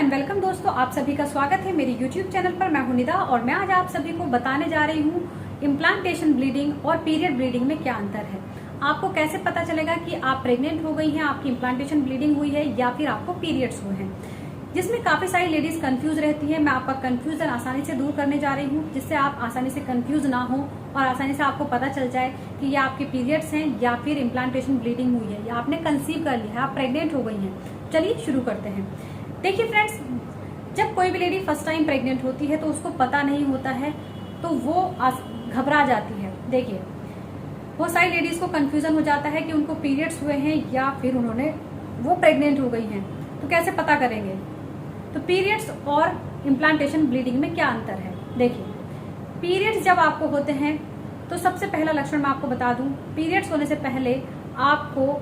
And welcome दोस्तों, आप सभी का स्वागत है मेरे YouTube चैनल पर। मैं हूं निदा और मैं आज आप सभी को बताने जा रही हूं इम्प्लांटेशन ब्लीडिंग और पीरियड ब्लीडिंग में क्या अंतर है। आपको कैसे पता चलेगा कि आप प्रेग्नेंट हो गई हैं, आपकी इम्प्लांटेशन ब्लीडिंग हुई है या फिर आपको पीरियड्स हुए हैं, जिसमें काफी सारी लेडीज कंफ्यूज रहती है। मैं आपका कंफ्यूजन आसानी से दूर करने जा रही हूँ, जिससे आप आसानी से कंफ्यूज ना हो और आसानी से आपको पता चल जाए कि ये आपके पीरियड्स हैं या फिर इम्प्लांटेशन ब्लीडिंग हुई है या आपने कंसीव कर लिया है, आप प्रेग्नेंट हो गई हैं। चलिए शुरू करते हैं। देखिए फ्रेंड्स, जब कोई भी लेडी फर्स्ट टाइम प्रेग्नेंट होती है तो उसको पता नहीं होता है, तो वो घबरा जाती है। देखिए, बहुत सारी लेडीज को कंफ्यूजन हो जाता है कि उनको पीरियड्स हुए हैं या फिर वो प्रेग्नेंट हो गई हैं, तो कैसे पता करेंगे। तो पीरियड्स और इम्प्लांटेशन ब्लीडिंग में क्या अंतर है। देखिए, पीरियड्स जब आपको होते हैं तो सबसे पहला लक्षण मैं आपको बता दूं, पीरियड्स होने से पहले आपको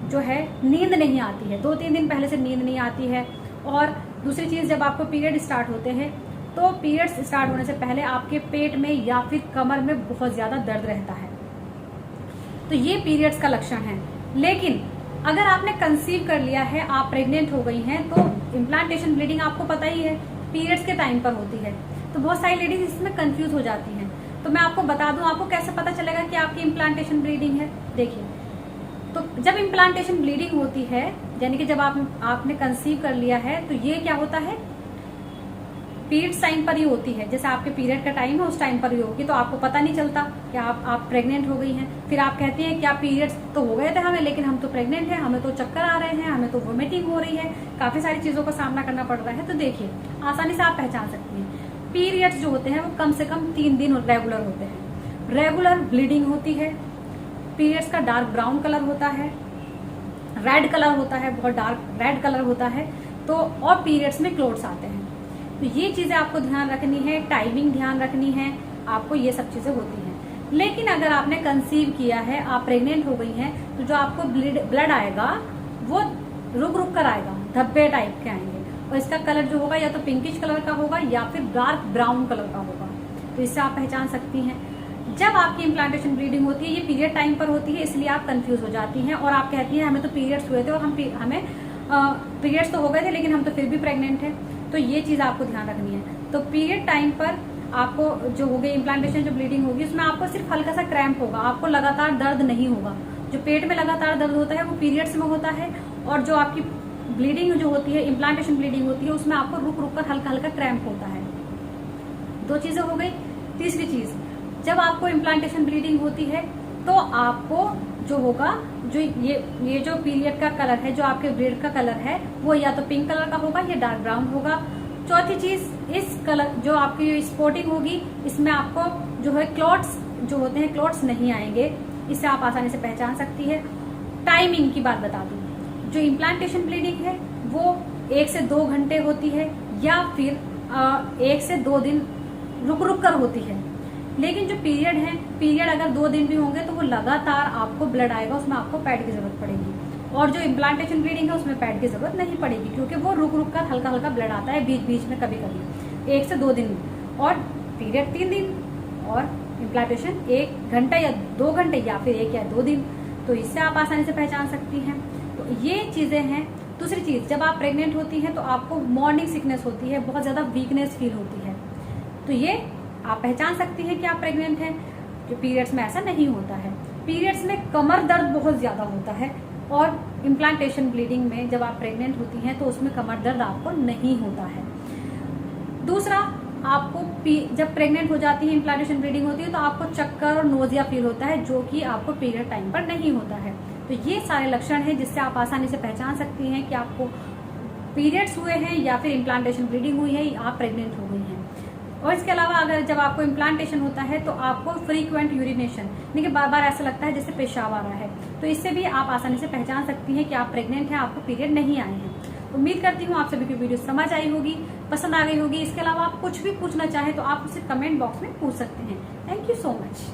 जो है नींद नहीं आती है, 2-3 दिन पहले से नींद नहीं आती है। और दूसरी चीज, जब आपको पीरियड स्टार्ट होते हैं तो पीरियड्स स्टार्ट होने से पहले आपके पेट में या फिर कमर में बहुत ज्यादा दर्द रहता है, तो ये पीरियड्स का लक्षण है। लेकिन अगर आपने कंसीव कर लिया है, आप प्रेग्नेंट हो गई हैं, तो इम्प्लांटेशन ब्लीडिंग आपको पता ही है पीरियड्स के टाइम पर होती है। तो बहुत सारी लेडीज इसमें कंफ्यूज हो जाती हैं। तो मैं आपको बता दूं, आपको कैसे पता चलेगा कि आपकी इम्प्लांटेशन ब्लीडिंग है। देखिए, तो जब इम्प्लांटेशन ब्लीडिंग होती है, यानी कि जब आपने कंसीव कर लिया है, तो ये क्या होता है, पीरियड्स टाइम पर ही होती है। जैसे आपके पीरियड का टाइम है उस टाइम पर ही होगी, तो आपको पता नहीं चलता कि आप प्रेग्नेंट हो गई हैं। फिर आप कहती हैं क्या पीरियड्स तो हो गए थे हमें, लेकिन हम तो प्रेग्नेंट हैं, हमें तो चक्कर आ रहे हैं, हमें तो वोमिटिंग हो रही है, काफी सारी चीजों का सामना करना पड़ रहा है। तो देखिए, आसानी से आप पहचान सकती हैं, पीरियड्स जो होते हैं वो कम से कम 3 दिन रेगुलर होते हैं। रेगुलर ब्लीडिंग होती है, पीरियड्स का डार्क ब्राउन कलर होता है, रेड कलर होता है, बहुत डार्क रेड कलर होता है, तो और पीरियड्स में क्लोट्स आते हैं। तो ये चीजें आपको ध्यान रखनी है, टाइमिंग ध्यान रखनी है, आपको ये सब चीजें होती हैं। लेकिन अगर आपने कंसीव किया है, आप प्रेग्नेंट हो गई हैं, तो जो आपको ब्लड आएगा वो रुक रुक कर आएगा, धब्बे टाइप के आएंगे, और इसका कलर जो होगा या तो पिंकिश कलर का होगा या फिर डार्क ब्राउन कलर का होगा। तो इससे आप पहचान सकती हैं। जब आपकी इम्प्लांटेशन ब्लीडिंग होती है, ये पीरियड टाइम पर होती है, इसलिए आप कंफ्यूज हो जाती हैं और आप कहती हैं हमें तो पीरियड्स हुए थे और हमें पीरियड्स तो हो गए थे, लेकिन हम तो फिर भी प्रेग्नेंट हैं। तो ये चीज आपको ध्यान रखनी है। तो पीरियड टाइम पर आपको जो होगी इम्प्लांटेशन जो ब्लीडिंग होगी, उसमें आपको सिर्फ हल्का सा क्रैम्प होगा, आपको लगातार दर्द नहीं होगा। जो पेट में लगातार दर्द होता है वो पीरियड्स में होता है, और जो आपकी ब्लीडिंग जो होती है, इम्प्लांटेशन ब्लीडिंग होती है, उसमें आपको रुक रुक कर हल्का हल्का क्रैम्प होता है। 2 चीजें हो गई। तीसरी चीज, जब आपको इम्प्लांटेशन ब्लीडिंग होती है तो आपको जो होगा, जो ये जो पीरियड का कलर है, जो आपके ब्लीड का कलर है, वो या तो पिंक कलर का होगा या डार्क ब्राउन होगा। चौथी चीज, इस कलर जो आपकी स्पॉटिंग होगी, इसमें आपको जो है क्लॉट्स जो होते हैं, क्लॉट्स नहीं आएंगे। इससे आप आसानी से पहचान सकती है। टाइमिंग की बात बता दूं, जो इम्प्लांटेशन ब्लीडिंग है वो 1 से 2 घंटे होती है या फिर 1 से 2 दिन रुक रुक कर होती है। लेकिन जो पीरियड है, पीरियड अगर 2 दिन भी होंगे तो वो लगातार आपको ब्लड आएगा, उसमें आपको पैड की जरूरत पड़ेगी। और जो इम्प्लांटेशन ब्लीडिंग है उसमें पैड की जरूरत नहीं पड़ेगी, क्योंकि वो रुक रुक कर हल्का हल्का ब्लड आता है बीच बीच में, कभी कभी 1 से 2 दिन में, और पीरियड 3 दिन और इम्प्लांटेशन 1 घंटा या 2 घंटे या फिर 1 या 2 दिन। तो इससे आप आसानी से पहचान सकती हैं। तो ये चीजें हैं। दूसरी चीज, जब आप प्रेग्नेंट होती हैं तो आपको मॉर्निंग सिकनेस होती है, बहुत ज्यादा वीकनेस फील होती है, तो ये आप पहचान सकती हैं कि आप प्रेग्नेंट हैं। जो पीरियड्स में ऐसा नहीं होता है। पीरियड्स में कमर दर्द बहुत ज्यादा होता है, और इम्प्लांटेशन ब्लीडिंग में जब आप प्रेग्नेंट होती हैं तो उसमें कमर दर्द आपको नहीं होता है। दूसरा, आपको जब प्रेग्नेंट हो जाती है, इम्प्लांटेशन ब्लीडिंग होती है, तो आपको चक्कर और नोजिया फील होता है, जो कि आपको पीरियड टाइम पर नहीं होता है। तो ये सारे लक्षण हैं जिससे आप आसानी से पहचान सकती हैं कि आपको पीरियड्स हुए हैं या फिर इम्प्लांटेशन ब्लीडिंग हुई है, आप प्रेग्नेंट हो गई हैं। और इसके अलावा अगर जब आपको इम्प्लांटेशन होता है तो आपको फ्रीक्वेंट यूरिनेशन, यानी कि बार बार ऐसा लगता है जैसे पेशाब आ रहा है, तो इससे भी आप आसानी से पहचान सकती हैं कि आप प्रेग्नेंट हैं, आपको पीरियड नहीं आए हैं। उम्मीद करती हूँ आप सभी की वीडियो समझ आई होगी, पसंद आ गई होगी। इसके अलावा आप कुछ भी पूछना चाहें तो आप उसे कमेंट बॉक्स में पूछ सकते हैं। Thank you so much.